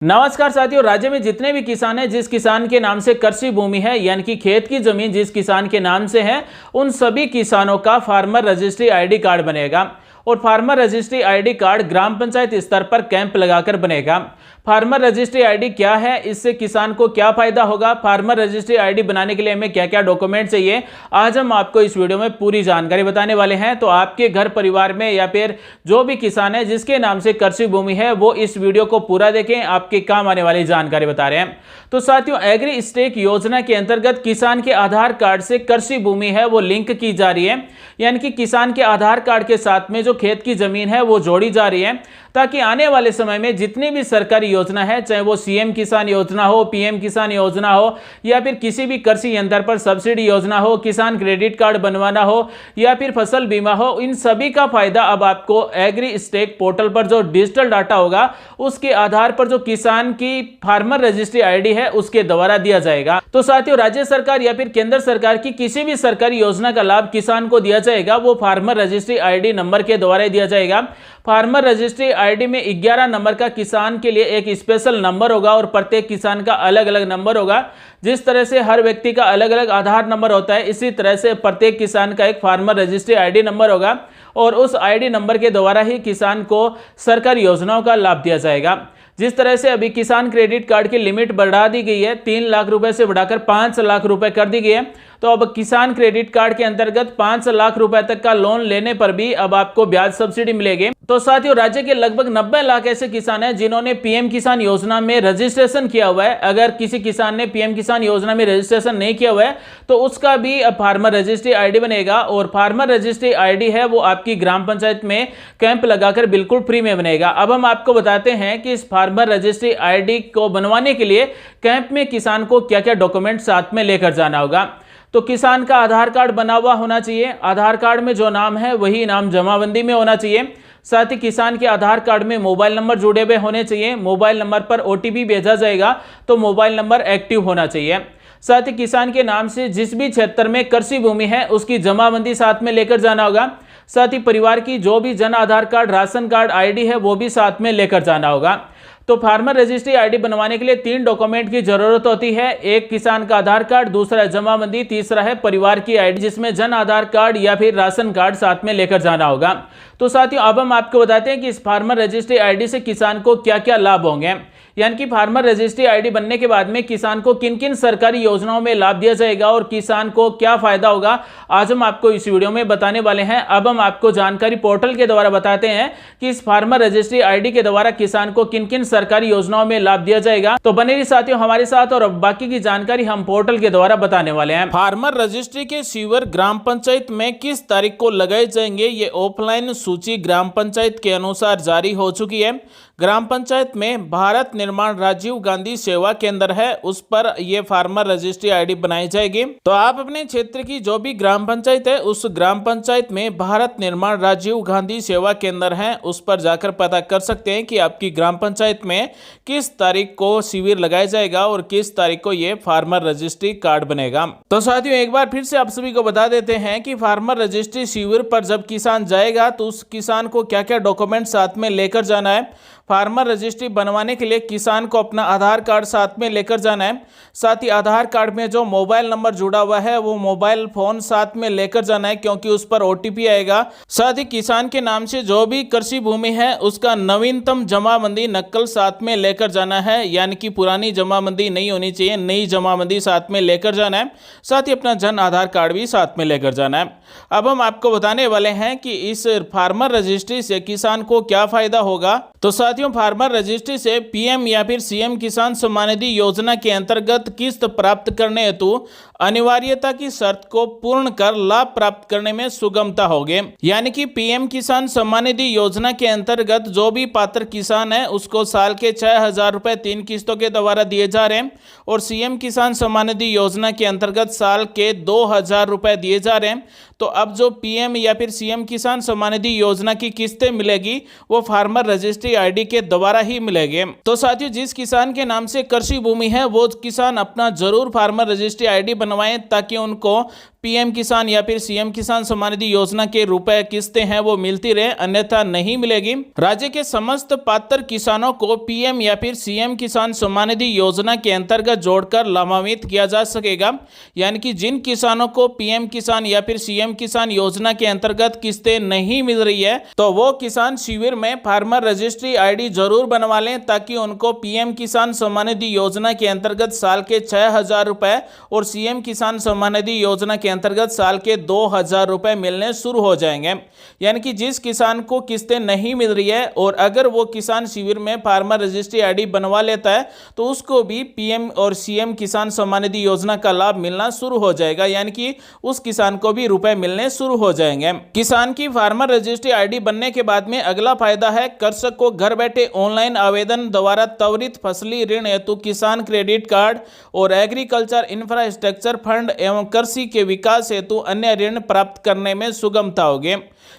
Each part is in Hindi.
नमस्कार साथियों, राज्य में जितने भी किसान हैं, जिस किसान के नाम से कृषि भूमि है यानी कि खेत की जमीन जिस किसान के नाम से है, उन सभी किसानों का फार्मर रजिस्ट्री आईडी कार्ड बनेगा। और फार्मर रजिस्ट्री आईडी कार्ड ग्राम पंचायत स्तर पर कैंप लगाकर बनेगा। फार्मर रजिस्ट्री आईडी क्या है, इससे किसान को क्या फायदा होगा, फार्मर रजिस्ट्री आईडी बनाने के लिए हमें क्या क्या डॉक्यूमेंट चाहिए, आज हम आपको इस वीडियो में पूरी जानकारी बताने वाले हैं। तो आपके घर परिवार में या फिर जो भी किसान है जिसके नाम से कृषि भूमि है, वो इस वीडियो को पूरा देखें, आपके काम आने वाली जानकारी बता रहे हैं। तो साथियों, एग्री स्टेक योजना के अंतर्गत किसान के आधार कार्ड से कृषि भूमि है वो लिंक की जा रही है, यानी कि किसान के आधार कार्ड के साथ में जो खेत की जमीन है वो जोड़ी जा रही है, ताकि आने वाले समय में जितनी भी सरकारी योजना है, चाहे वो सीएम किसान योजना हो, पीएम किसान योजना हो, या फिर किसी भी कृषि यंत्र पर सब्सिडी योजना हो, किसान क्रेडिट कार्ड बनवाना हो, या फिर फसल बीमा हो, इन सभी का फायदा अब आपको एग्री स्टेक पोर्टल पर जो डिजिटल डाटा होगा उसके आधार पर जो किसान की फार्मर रजिस्ट्री आईडी है उसके द्वारा दिया जाएगा। तो साथियों, राज्य सरकार या फिर केंद्र सरकार की किसी भी सरकारी योजना का लाभ किसान को दिया जाएगा, वो फार्मर रजिस्ट्री आईडी नंबर के द्वारा दिया जाएगा। फार्मर रजिस्ट्री आईडी में 11 नंबर का किसान के लिए एक स्पेशल नंबर होगा और प्रत्येक किसान का अलग अलग नंबर होगा। जिस तरह से हर व्यक्ति का अलग अलग आधार नंबर होता है, इसी तरह से प्रत्येक किसान का एक फार्मर रजिस्ट्री आईडी नंबर होगा और उस आईडी नंबर के द्वारा ही किसान को सरकारी योजनाओं का लाभ दिया जाएगा। जिस तरह से अभी किसान क्रेडिट कार्ड की लिमिट बढ़ा दी गई है, 3 लाख रुपए से बढ़ाकर 5 लाख रुपए कर दी गई है, तो अब किसान क्रेडिट कार्ड के अंतर्गत 5 लाख रुपए तक का लोन लेने पर भी अब आपको ब्याज सब्सिडी मिलेगी। तो साथियों, राज्य के लगभग 90 लाख ऐसे किसान हैं जिन्होंने पीएम किसान योजना में रजिस्ट्रेशन किया हुआ है। अगर किसी किसान ने पीएम किसान योजना में रजिस्ट्रेशन नहीं किया हुआ है तो उसका भी अब फार्मर रजिस्ट्री आईडी बनेगा, और फार्मर रजिस्ट्री आईडी है वो आपकी ग्राम पंचायत में कैंप लगाकर बिल्कुल फ्री में बनेगा। अब हम आपको बताते हैं कि इस फार्मर रजिस्ट्री आईडी को बनवाने के लिए कैंप में किसान को क्या क्या डॉक्यूमेंट साथ में लेकर जाना होगा। तो किसान का आधार कार्ड बना हुआ होना चाहिए, आधार कार्ड में जो नाम है वही नाम जमाबंदी में होना चाहिए। साथ ही किसान के आधार कार्ड में मोबाइल नंबर जुड़े हुए होने चाहिए, मोबाइल नंबर पर ओटीपी भेजा जाएगा तो मोबाइल नंबर एक्टिव होना चाहिए। साथ ही किसान के नाम से जिस भी क्षेत्र में कृषि भूमि है उसकी जमाबंदी साथ में लेकर जाना होगा। साथ ही परिवार की जो भी Jan Aadhaar card, ration card ID है वो भी साथ में लेकर जाना होगा। तो फार्मर रजिस्ट्री आईडी बनवाने के लिए 3 डॉक्यूमेंट की जरूरत होती है। एक किसान का आधार कार्ड, दूसरा जमाबंदी, तीसरा है परिवार की आईडी जिसमें जन आधार कार्ड या फिर राशन कार्ड साथ में लेकर जाना होगा। तो साथियों, अब हम आपको बताते हैं कि इस फार्मर रजिस्ट्री आईडी से किसान को क्या क्या लाभ होंगे, यानी कि फार्मर रजिस्ट्री आईडी बनने के बाद में किसान को किन किन सरकारी योजनाओं में लाभ दिया जाएगा और किसान को क्या फायदा होगा, आज हम आपको इस वीडियो में बताने वाले हैं। अब हम आपको जानकारी पोर्टल के द्वारा बताते हैं कि इस फार्मर रजिस्ट्री आईडी के द्वारा किसान को किन किन सरकारी योजनाओं में लाभ दिया जाएगा। तो बने रहिए साथियों हमारे साथ, और बाकी की जानकारी हम पोर्टल के द्वारा बताने वाले हैं। फार्मर रजिस्ट्री के शिविर ग्राम पंचायत में किस तारीख को लगाए जाएंगे, ये ऑफलाइन सूची ग्राम पंचायत के अनुसार जारी हो चुकी है। ग्राम पंचायत में भारत निर्माण राजीव गांधी सेवा केंद्र है, उस पर यह फार्मर रजिस्ट्री आईडी बनाई जाएगी। तो आप अपने क्षेत्र की जो भी ग्राम पंचायत है उस ग्राम पंचायत में भारत निर्माण राजीव गांधी सेवा केंद्र है, उस पर जाकर पता कर सकते हैं कि आपकी ग्राम पंचायत में किस तारीख को शिविर लगाया जाएगा और किस तारीख को यह फार्मर रजिस्ट्री कार्ड बनेगा। तो साथियों, एक बार फिर से आप सभी को बता देते हैं कि फार्मर रजिस्ट्री शिविर पर जब किसान जाएगा तो उस किसान को क्या क्या डॉक्यूमेंट साथ में लेकर जाना है। फार्मर रजिस्ट्री बनवाने के लिए किसान को अपना आधार कार्ड साथ में लेकर जाना है। साथ ही आधार कार्ड में जो मोबाइल नंबर जुड़ा हुआ है वो मोबाइल फोन साथ में लेकर जाना है, क्योंकि उस पर ओटीपी आएगा। साथ ही किसान के नाम से जो भी कृषि भूमि है उसका नवीनतम जमाबंदी नकल साथ में लेकर जाना है, यानी कि पुरानी जमाबंदी नहीं होनी चाहिए, नई जमाबंदी साथ में लेकर जाना है। साथ ही अपना जन आधार कार्ड भी साथ में लेकर जाना है। अब हम आपको बताने वाले हैं कि इस फार्मर रजिस्ट्री से किसान को क्या फायदा होगा। तो साथियों, फार्मर रजिस्ट्री से पीएम या फिर सीएम किसान सम्मान निधि योजना के अंतर्गत किस्त प्राप्त करने हेतु अनिवार्यता की शर्त को पूर्ण कर लाभ प्राप्त करने में सुगमता होगी। यानी कि पीएम किसान सम्मान निधि योजना के अंतर्गत जो भी पात्र किसान है उसको साल के 6,000 रुपए 3 किस्तों के द्वारा दिए जा रहे हैं, और सीएम किसान सम्मान निधि योजना के अंतर्गत साल के 2,000 रुपए दिए जा रहे हैं। तो अब जो पीएम या फिर सीएम किसान सम्मान निधि योजना की किस्तें मिलेगी वो फार्मर रजिस्ट्री आईडी के द्वारा ही मिलेगी। तो साथियों, जिस किसान के नाम से कृषि भूमि है वो किसान अपना जरूर फार्मर रजिस्ट्री आईडी बनवाएं, ताकि उनको पीएम किसान या फिर सीएम किसान सम्मान निधि योजना के रुपए किस्तें हैं वो मिलती रहे, अन्यथा नहीं मिलेगी। राज्य के समस्त पात्र किसानों को पीएम या फिर सीएम किसान सम्मान निधि योजना के अंतर्गत जोड़कर लाभान्वित किया जा सकेगा। यानी कि जिन किसानों को पीएम किसान या फिर सीएम किसान योजना के अंतर्गत किस्तें नहीं मिल रही है तो वो किसान शिविर में फार्मर रजिस्ट्री आईडी जरूर बनवा लें, ताकि उनको पीएम किसान सम्मान निधि योजना के अंतर्गत साल के 6,000 रुपए और सीएम किसान सम्मान निधि योजना के अंतर्गत साल के 2,000 रुपए मिलने शुरू हो जाएंगे। यानी कि जिस किसान को किस्तें नहीं मिल रही है और अगर वो किसान शिविर में फार्मर रजिस्ट्री आईडी बनवा लेता है तो उसको भी पीएम और सीएम किसान सम्मान निधि योजना का लाभ मिलना शुरू हो जाएगा। यानी कि उस किसान को भी रुपए मिलने शुरू हो जाएंगे। किसान की फार्मर रजिस्ट्री आईडी बनने के बाद में अगला फायदा है, कृषक को घर बैठे ऑनलाइन आवेदन द्वारा त्वरित फसली ऋण हेतु किसान क्रेडिट कार्ड और एग्रीकल्चर इंफ्रास्ट्रक्चर फंड एवं कृषि के विकास हेतु अन्य ऋण प्राप्त करने में सुगमता होगी।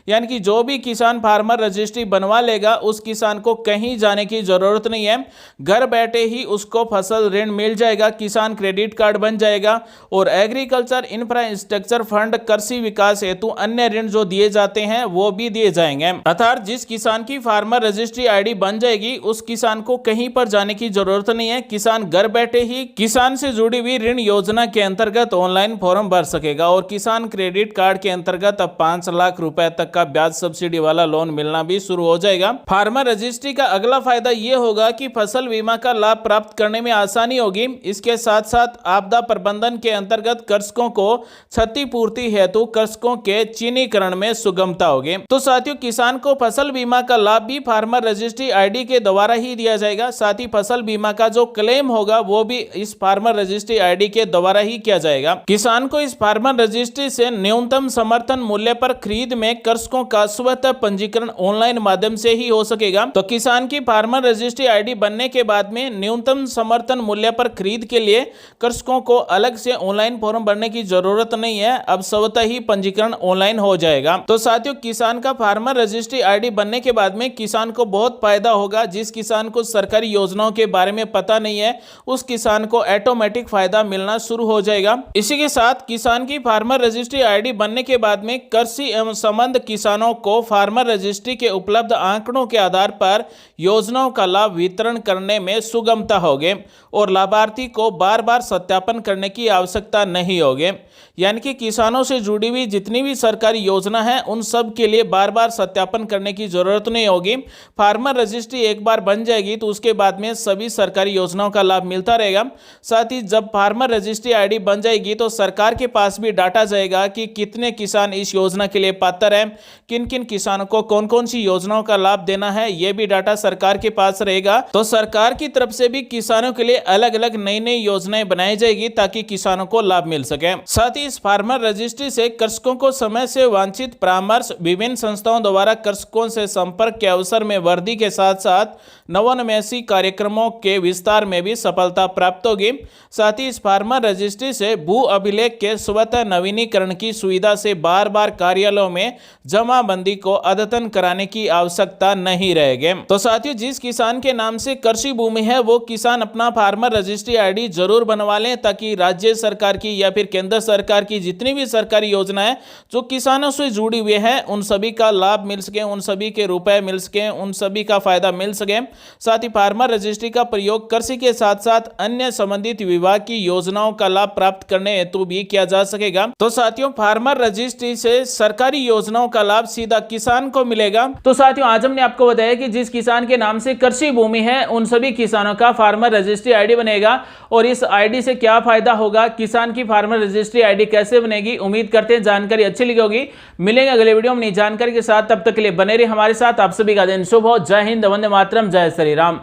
यानी कि जो भी किसान फार्मर रजिस्ट्री बनवा लेगा उस किसान को कहीं जाने की जरूरत नहीं है, घर बैठे ही उसको फसल ऋण मिल जाएगा, किसान क्रेडिट कार्ड बन जाएगा और एग्रीकल्चर इंफ्रास्ट्रक्चर फंड कृषि विकास हेतु अन्य ऋण जो दिए जाते हैं वो भी दिए जाएंगे। अर्थात जिस किसान की फार्मर रजिस्ट्री आईडी बन जाएगी उस किसान को कहीं पर जाने की जरूरत नहीं है, किसान घर बैठे ही किसान से जुड़ी हुई ऋण योजना के अंतर्गत ऑनलाइन फॉर्म भर सकेगा और किसान क्रेडिट कार्ड के अंतर्गत अब 5 लाख रुपए तक का ब्याज सब्सिडी वाला लोन मिलना भी शुरू हो जाएगा। फार्मर रजिस्ट्री का अगला फायदा यह होगा कि फसल बीमा का लाभ प्राप्त करने में आसानी होगी। इसके साथ साथ आपदा प्रबंधन के अंतर्गत कृषकों को क्षतिपूर्ति हेतु कृषकों के चिन्हीकरण में सुगमता होगी। तो साथियों, किसान को फसल बीमा का लाभ भी फार्मर रजिस्ट्री आईडी के द्वारा ही दिया जाएगा। साथ ही फसल बीमा का जो क्लेम होगा वो भी इस फार्मर रजिस्ट्री आईडी के द्वारा ही किया जाएगा। किसान को इस फार्मर रजिस्ट्री से न्यूनतम समर्थन मूल्य पर खरीद में कृषकों का स्वतः पंजीकरण ऑनलाइन माध्यम से ही हो सकेगा। तो किसान की फार्मर रजिस्ट्री आईडी बनने के बाद में न्यूनतम समर्थन मूल्य पर खरीद के लिए कृषकों को अलग से ऑनलाइन फॉर्म भरने की जरूरत नहीं है, अब स्वतः ही पंजीकरण ऑनलाइन हो जाएगा। तो साथियों, किसान का फार्मर रजिस्ट्री आईडी बनने के बाद में किसान को बहुत फायदा होगा। जिस किसान को सरकारी योजनाओं के बारे में पता नहीं है उस किसान को ऑटोमेटिक फायदा मिलना शुरू हो जाएगा। इसी के साथ किसान की फार्मर रजिस्ट्री आईडी बनने के बाद में कृषि एवं संबंध किसानों को फार्मर रजिस्ट्री के उपलब्ध आंकड़ों के आधार पर योजनाओं का लाभ वितरण करने में सुगमता होगी और लाभार्थी को बार बार सत्यापन करने की आवश्यकता नहीं होगी। यानी कि किसानों से जुड़ी हुई जितनी भी सरकारी योजना है उन सब के लिए बार बार सत्यापन करने की जरूरत नहीं होगी। फार्मर रजिस्ट्री एक बार बन जाएगी तो उसके बाद में सभी सरकारी योजनाओं का लाभ मिलता रहेगा। साथ ही जब फार्मर रजिस्ट्री आईडी बन जाएगी तो सरकार के पास भी डाटा जाएगा कि कितने किसान इस योजना के लिए पात्र हैं, किन किन किसानों को कौन कौन सी योजनाओं का लाभ देना है, यह भी डाटा सरकार के पास रहेगा। तो सरकार की तरफ से भी किसानों के लिए अलग अलग नई नई योजनाएं बनाई जाएगी ताकि किसानों को लाभ मिल सके। साथ ही इस फार्मर रजिस्ट्री से कृषकों को समय से वांछित परामर्श, विभिन्न संस्थाओं द्वारा कृषकों से संपर्क के अवसर में वृद्धि के साथ साथ नवोन्मेषी कार्यक्रमों के विस्तार में भी सफलता प्राप्त होगी। साथ ही इस फार्मर रजिस्ट्री से भू अभिलेख के स्वतः नवीनीकरण की सुविधा से बार बार कार्यालयों में जमाबंदी को अद्यतन कराने की आवश्यकता नहीं रहेगी। तो साथियों, जिस किसान के नाम से कृषि भूमि है वो किसान अपना फार्मर रजिस्ट्री आईडी जरूर बनवा लें ताकि राज्य सरकार की या फिर केंद्र सरकार की जितनी भी सरकारी योजनाएं जो किसानों से जुड़ी हुई है उन सभी का लाभ मिल सके, उन सभी के रुपए मिल सके, उन सभी का फायदा मिल सके। साथ ही फार्मर रजिस्ट्री का प्रयोग कृषि के साथ साथ अन्य संबंधित विभाग की योजनाओं का लाभ प्राप्त करने हेतु भी किया जा सकेगा। तो साथियों, फार्मर रजिस्ट्री से सरकारी योजनाओं का लाभ सीधा किसान को मिलेगा। तो साथियों, आज हमने आपको बताया कि जिस किसान के नाम से कृषि भूमि है उन सभी किसानों का फार्मर रजिस्ट्री आईडी बनेगा और इस आईडी से क्या फायदा होगा, किसान की फार्मर रजिस्ट्री आईडी कैसे बनेगी। उम्मीद करते हैं जानकारी अच्छी लगी होगी। मिलेंगे अगले वीडियो में नई जानकारी के साथ, तब तक के लिए बने रहिए हमारे साथ। आप सभी का दिन शुभ हो। जय हिंद, वंदे मातरम, जय श्री राम।